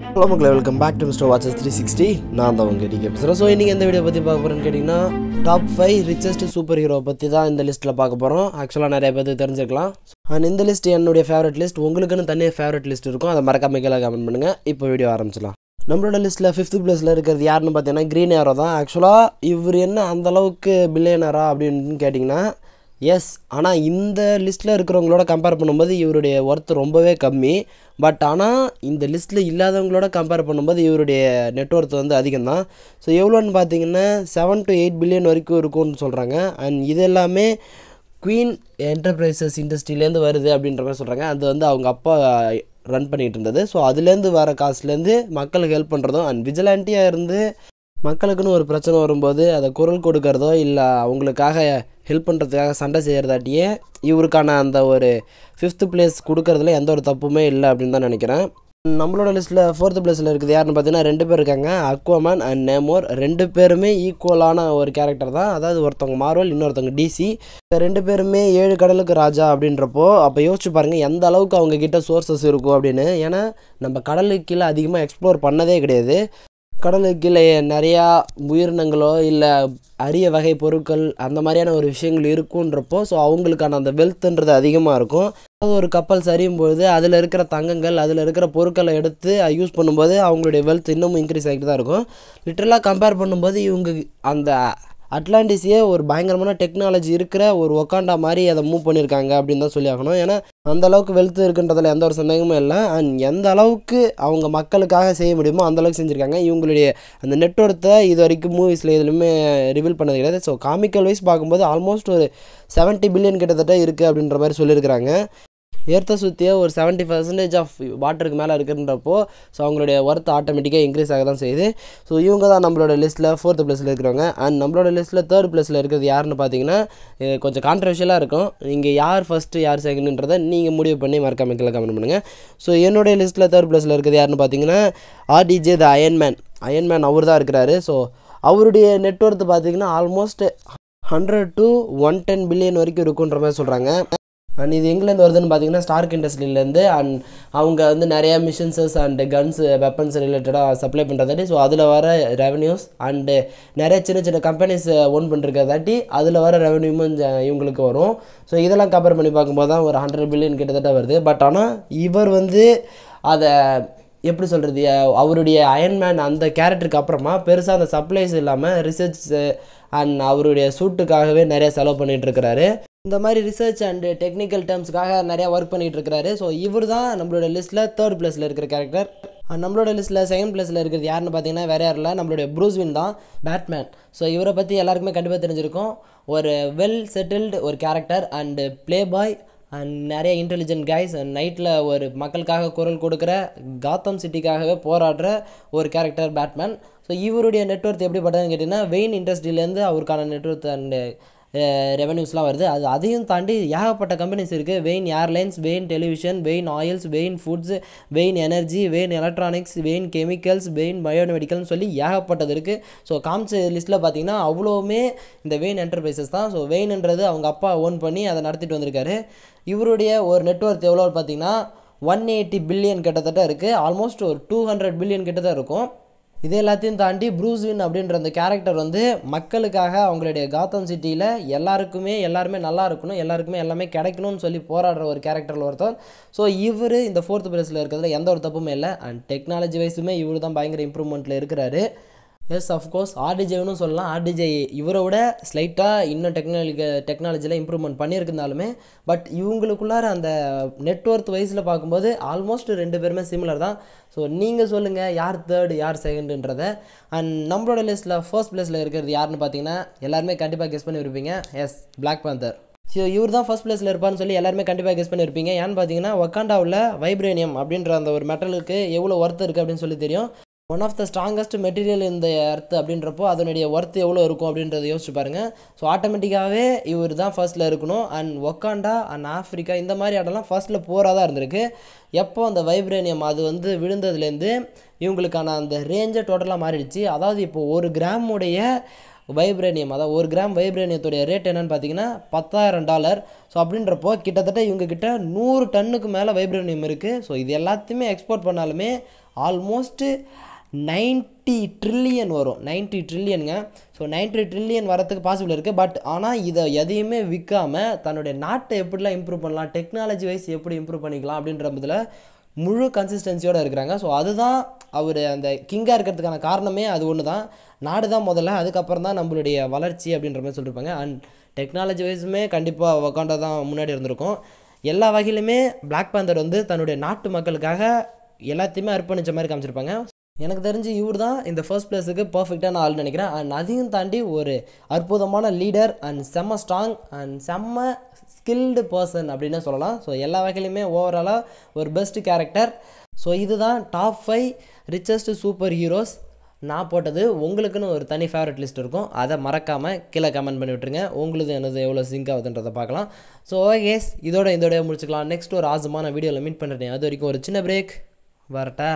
Hello மக்களே, welcome back to mister watches 360. நான் தான் உங்கள் டிகே பேசுகிறேன். ஸோ இன்றைக்கி எந்த வீடியோ பற்றி பார்க்க போகிறேன்னு கேட்டிங்கன்னா, டாப் 5 ரிச்சஸ்ட் சூப்பர் ஹீரோ பற்றி தான் இந்த லிஸ்ட்டில் பார்க்க போகிறோம். ஆக்சுவலாக நிறைய பேர் தெரிஞ்சிருக்கலாம். அண்ட் இந்த லிஸ்ட் என்னுடைய ஃபேவரட் லிஸ்ட். உங்களுக்குன்னு தனியாக ஃபேவரட் லிஸ்ட் இருக்கும். அதை மறக்காம கீழே கமெண்ட் பண்ணுங்கள். இப்போ வீடியோ ஆரம்பிச்சிடலாம். நம்மளோட லிஸ்ட்டில் 5th பிளேஸில் இருக்கிறது யாருன்னு பார்த்தீங்கன்னா க்ரீன் ஏரோ தான். ஆக்சுவலாக இவர் என்ன அந்தளவுக்கு பில்லியனரா அப்படின்னு கேட்டிங்கன்னா எஸ். ஆனால் இந்த லிஸ்ட்டில் இருக்கிறவங்களோட கம்பேர் பண்ணும்போது இவருடைய ஒர்த் ரொம்பவே கம்மி. பட் ஆனால் இந்த லிஸ்ட்டில் இல்லாதவங்களோட கம்பேர் பண்ணும்போது இவருடைய நெட்ஒர்த் வந்து அதிகம்தான். ஸோ எவ்வளோன்னு பார்த்தீங்கன்னா 7 to 8 பில்லியன் வரைக்கும் இருக்கும்னு சொல்கிறாங்க. அண்ட் இது எல்லாமே குயின் என்டர்பிரைசஸ் இண்டஸ்ட்ரியிலேருந்து வருது அப்படின்ற மாதிரி சொல்கிறாங்க. அது வந்து அவங்க அப்பா ரன் பண்ணிகிட்டு இருந்தது. ஸோ அதுலேருந்து வர காசுலேருந்து மக்களுக்கு ஹெல்ப் பண்ணுறதும் அண்ட் விஜிலாண்டியாக இருந்து மக்களுக்குன்னு ஒரு பிரச்சனை வரும்போது அதை குரல் கொடுக்கறதோ இல்லை அவங்களுக்காக ஹெல்ப் பண்ணுறதுக்காக சண்டை செய்கிறதாட்டியே இவருக்கான அந்த ஒரு 5th பிளேஸ் கொடுக்கறதுல எந்த ஒரு தப்புமே இல்லை அப்படின்னு தான் நினைக்கிறேன். நம்மளோட லிஸ்ட்டில் 4th பிளேஸில் இருக்குது யாருன்னு பார்த்தீங்கன்னா 2 பேர் இருக்காங்க, அக்வாமேன் அண்ட் நேமோர். 2 பேருமே ஈக்குவலான ஒரு கேரக்டர் தான். அதாவது ஒருத்தவங்க மார்வல், இன்னொருத்தவங்க டிசி. 2 பேருமே 7 கடலுக்கு ராஜா அப்படின்றப்போ அப்போ யோசிச்சு பாருங்கள் எந்த அளவுக்கு அவங்கக்கிட்ட சோர்ஸஸ் இருக்கும் அப்படின்னு. ஏன்னா நம்ம கடலுக்கு கீழே அதிகமாக எக்ஸ்ப்ளோர் பண்ணதே கிடையாது. கடலுக்கு கீழே நிறையா உயிரினங்களோ இல்லை அரிய வகை பொருட்கள் அந்த மாதிரியான ஒரு விஷயங்கள் இருக்குன்றப்போ ஸோ அவங்களுக்கான அந்த வெல்த்துன்றது அதிகமாக இருக்கும். ஒரு கப்பல் சரியும்போது அதில் இருக்கிற தங்கங்கள் அதில் இருக்கிற பொருட்களை எடுத்து யூஸ் பண்ணும்போது அவங்களுடைய வெல்த் இன்னமும் இன்க்ரீஸ் ஆகிட்டு தான் இருக்கும். லிட்டரலாக கம்பேர் பண்ணும்போது இவங்க அந்த அட்லாண்டிஸையே ஒரு பயங்கரமான டெக்னாலஜி இருக்கிற ஒரு ஒக்காண்டா மாதிரி அதை மூவ் பண்ணியிருக்காங்க அப்படின்னு தான் சொல்லி ஆகணும். ஏன்னா அந்தளவுக்கு வெல்த் இருக்குன்றதில் எந்த ஒரு சந்தேகமும் இல்லை. அண்ட் எந்த அளவுக்கு அவங்க மக்களுக்காக செய்ய முடியுமோ அந்தளவுக்கு செஞ்சுருக்காங்க. இவங்களுடைய அந்த நெட்ஒர்த்தை இது வரைக்கும் மூவிஸில் எதுலையுமே ரிவீல் பண்ணது கிடையாது. ஸோ காமிக்கல் வைஸ் பார்க்கும்போது ஆல்மோஸ்ட் ஒரு 70 பில்லியன் கிட்டத்தட்ட இருக்குது அப்படின்ற மாதிரி சொல்லியிருக்கிறாங்க. ஏர்த்தை சுற்றியே ஒரு 70% ஆஃப் வாட்டருக்கு மேலே இருக்குன்றப்போ ஸோ அவங்களுடைய ஒர்த் ஆட்டோமேட்டிக்காக இன்க்ரீஸ் ஆக தான் செய்யுது. ஸோ இவங்க தான் நம்மளோட லிஸ்ட்டில் 4th பிளேஸில் இருக்கிறவங்க. அண்ட் நம்மளோட லிஸ்ட்டில் 3rd பிளேஸில் இருக்கிறது யாருன்னு பார்த்தீங்கன்னா கொஞ்சம் கான்ட்ரவர்ஷியலாக இருக்கும். நீங்கள் யார் ஃபஸ்ட்டு யார் செகண்டுன்றதை நீங்கள் முடிவு பண்ணி மறக்காம கீழே கமெண்ட் பண்ணுங்கள். ஸோ என்னுடைய லிஸ்ட்டில் 3rd பிளேஸில் இருக்கிறது யாருன்னு பார்த்தீங்கன்னா ஆர்டிஜே த அயன்மேன் அவர் தான் இருக்கிறாரு. ஸோ அவருடைய நெட்ஒர்த் பார்த்தீங்கன்னா ஆல்மோஸ்ட் 100 to 110 பில்லியன் வரைக்கும் இருக்குன்ற மாதிரி சொல்கிறாங்க. அண்ட் இது எங்கேருந்து வருதுன்னு பார்த்தீங்கன்னா ஸ்டார்க் இண்டஸ்ட்ரியிலேருந்து. அண்ட் அவங்க வந்து நிறையா மிஷின்ஸஸ் அண்டு கன்ஸ் வெப்பன்ஸ் ரிலேட்டடாக சப்ளை பண்ணுறதாட்டி ஸோ அதில் வர ரெவன்யூஸ் அண்டு நிறைய சின்ன சின்ன கம்பெனிஸ் ஓன் பண்ணிருக்கிறதாட்டி அதில் வர ரெவன்யூமும் இவங்களுக்கு வரும். ஸோ இதெல்லாம் கம்பேர் பண்ணி பார்க்கும்போது தான் ஒரு 100 பில்லியன் கிட்டத்தட்ட வருது. பட் ஆனால் இவர் வந்து அதை எப்படி சொல்கிறது, அவருடைய அயன்மேன் அந்த கேரக்டருக்கு அப்புறமா பெருசாக அந்த சப்ளைஸ் இல்லாமல் ரிசர்ச் அண்ட் அவருடைய சூட்டுக்காகவே நிறைய செலவு பண்ணிகிட்ருக்கிறாரு. இந்த மாதிரி ரிசர்ச் அண்ட் டெக்னிக்கல் டேர்ம்ஸுக்காக நிறையா ஒர்க் பண்ணிகிட்டு இருக்கிறாரு. ஸோ இவர் தான் நம்மளோட லிஸ்ட்டில் 3rd பிளேஸில் இருக்கிற கேரக்டர். நம்மளோட லிஸ்ட்டில் 2nd பிளேஸில் இருக்கிறது யாருன்னு பார்த்தீங்கன்னா வேறு யாரும் இல்லை, நம்மளுடைய ப்ரூஸ்வின் தான், பேட்மேன். ஸோ இவரை பற்றி எல்லாருக்குமே கண்டிப்பாக தெரிஞ்சிருக்கும். ஒரு வெல் செட்டில்டு ஒரு character and play boy and நிறைய இன்டெலிஜென்ட் கைஸ் அண்ட் நைட்டில் ஒரு மக்களுக்காக குரல் கொடுக்குற காத்தம் சிட்டிக்காகவே போராடுற ஒரு கேரக்டர் பேட்மேன். ஸோ இவருடைய நெட்ஒர்த் எப்படிப்பட்டதுன்னு கேட்டிங்கன்னா வெயின் இண்டஸ்ட்ரியிலேருந்து அவருக்கான நெட்ஒர்த் அண்டு ரெவன்யூஸ்லாம் வருது. அதையும் தாண்டி ஏகப்பட்ட கம்பெனிஸ் இருக்குது. Wayne Airlines, Wayne Television, Wayne Oils, Wayne Foods, Wayne Energy, Wayne Electronics, Wayne Chemicals, Wayne பயோமெடிக்கல்னு சொல்லி ஏகப்பட்டது இருக்குது. ஸோ காமிச்ச லிஸ்ட்டில் பார்த்தீங்கன்னா அவ்வளோவுமே இந்த வெயின் என்டர்பிரைசஸ் தான். ஸோ வெயின்ன்றது அவங்க அப்பா ஓன் பண்ணி அதை நடத்திட்டு வந்திருக்காரு. இவருடைய ஒரு நெட்ஒர்த் எவ்வளோன்னு பார்த்தீங்கன்னா 180 பில்லியன் கிட்டத்தட்ட இருக்குது. ஆல்மோஸ்ட் ஒரு 200 பில்லியன் கிட்டத்தட்ட இருக்கும். இது எல்லாத்தையும் தாண்டி ப்ரூஸ்வின் அப்படின்ற அந்த கேரக்டர் வந்து மக்களுக்காக அவங்களுடைய காத்தம் சிட்டியில் எல்லாருமே நல்லா இருக்கணும், எல்லாருக்குமே எல்லாமே கிடைக்கணும்னு சொல்லி போராடுற ஒரு கேரக்டரில் ஒருத்தர். ஸோ இவர் இந்த 4th பிளேஸில் இருக்கிறதுல எந்த ஒரு தப்புமே இல்லை. அண்ட் டெக்னாலஜி வைஸுமே இவர் தான் பயங்கர இம்ப்ரூவ்மெண்ட்டில் இருக்கிறாரு. எஸ், அஃப்கோர்ஸ் ஆர்டிஜேன்னு சொல்லலாம். ஆர்டிஜே இவரை விட ஸ்லைட்டாக இன்னும் டெக்னாலஜியில் இம்ப்ரூவ்மெண்ட் பண்ணியிருந்தாலுமே பட் இவங்களுக்குள்ளார அந்த நெட்ஒர்த் வைஸில் பார்க்கும்போது ஆல்மோஸ்ட் 2 பேருமே சிமிலர் தான். ஸோ நீங்கள் சொல்லுங்கள் யார் 3rd யார் 2ண்டுன்றதை. அண்ட் நம்மளோட லிஸ்ட்டில் 1st பிளேஸில் இருக்கிறது யாருன்னு பார்த்தீங்கன்னா எல்லாருமே கண்டிப்பாக கெஸ் பண்ணியிருப்பீங்க. S, black panther. ஸோ இவர் தான் ஃபர்ஸ்ட் பிளேஸில் இருப்பார்னு சொல்லி எல்லாருமே கண்டிப்பாக கெஸ் பண்ணியிருப்பீங்க. ஏன்னு பார்த்தீங்கன்னா வக்காண்டாவில் வைப்ரேனியம் அப்படின்ற அந்த ஒரு மெட்டலுக்கு எவ்வளோ ஒர்த் இருக்குது அப்படின்னு சொல்லி தெரியும். One of the strongest material இந்த எர்த் அப்படின்றப்போ அதனுடைய ஒர்த் எவ்வளோ இருக்கும் அப்படின்றத யோசிச்சு பாருங்கள். ஸோ ஆட்டோமேட்டிக்காகவே இவர் தான் ஃபர்ஸ்ட்டில் இருக்கணும். அண்ட் ஒக்காண்டா அண்ட் ஆஃப்ரிக்கா இந்த மாதிரி இடம்லாம் ஃபர்ஸ்ட்டில் போராக தான் இருந்திருக்கு. எப்போ அந்த வைப்ரேனியம் அது வந்து விழுந்ததுலேருந்து இவங்களுக்கான அந்த ரேஞ்சை டோட்டலாக மாறிடுச்சு. அதாவது இப்போ 1 கிராமுடைய வைப்ரேனியம், அதாவது 1 கிராம் வைப்ரேனியத்துடைய ரேட் என்னென்னு பார்த்தீங்கன்னா $10,000. ஸோ அப்படின்றப்போ கிட்டத்தட்ட இவங்கக்கிட்ட 100 டன்னுக்கு மேலே வைப்ரேனியம் இருக்குது. ஸோ இது எல்லாத்தையுமே எக்ஸ்போர்ட் பண்ணாலுமே ஆல்மோஸ்ட்டு 90 ட்ரில்லியன் வரும். 90 ட்ரில்லியனுங்க. ஸோ 90 ட்ரில்லியன் வரத்துக்கு பாசிபிள் இருக்குது. பட் ஆனால் இதை எதையுமே விற்காமல் தன்னுடைய நாட்டை எப்படிலாம் இம்ப்ரூவ் பண்ணலாம், டெக்னாலஜி வைஸ் எப்படி இம்ப்ரூவ் பண்ணிக்கலாம் அப்படின்றதுல முழு கன்சிஸ்டன்சியோடு இருக்கிறாங்க. ஸோ அதுதான் அவர் அந்த கிங்காக இருக்கிறதுக்கான காரணமே அது ஒன்று தான். நாடு தான் முதல்ல, அதுக்கப்புறம் தான் நம்மளுடைய வளர்ச்சி அப்படின்ற மாதிரி சொல்லியிருப்பாங்க. அண்ட் டெக்னாலஜி வைஸுமே கண்டிப்பாக வக்காண்டா தான் முன்னாடி இருந்திருக்கும். எல்லா வகையிலுமே பிளாக் பேந்தர் வந்து தன்னுடைய நாட்டு மக்களுக்காக எல்லாத்தையுமே அர்ப்பணித்த மாதிரி காமிச்சிருப்பாங்க. எனக்கு தெரிஞ்சு இவர் தான் இந்த ஃபர்ஸ்ட் பிளேஸுக்கு பர்ஃபெக்டான ஆள்னு நினைக்கிறேன். அண்ட் அதையும் தாண்டி ஒரு அற்புதமான லீடர் அண்ட் செம்ம ஸ்ட்ராங் அண்ட் செம்ம ஸ்கில்டு பர்சன் அப்படின்னு சொல்லலாம். ஸோ எல்லா வகையிலுமே ஓவராலாக ஒரு பெஸ்ட் கேரக்டர். ஸோ இதுதான் டாப் 5 ரிச்சஸ்ட் சூப்பர் ஹீரோஸ். நான் போட்டது. உங்களுக்குன்னு ஒரு தனி ஃபேவரட் லிஸ்ட் இருக்கும், அதை மறக்காமல் கீழே கமெண்ட் பண்ணி விட்டுருங்க. உங்களுக்கு எனது எவ்வளோ சிங்க் ஆகுதுன்றதை பார்க்கலாம். ஸோ ஓகேஸ், இதோட முடிச்சுக்கலாம். நெக்ஸ்ட் ஒரு ஆசமான வீடியோவில் மீட் பண்ணுறேன். அது வரைக்கும் ஒரு சின்ன பிரேக் வரட்டா.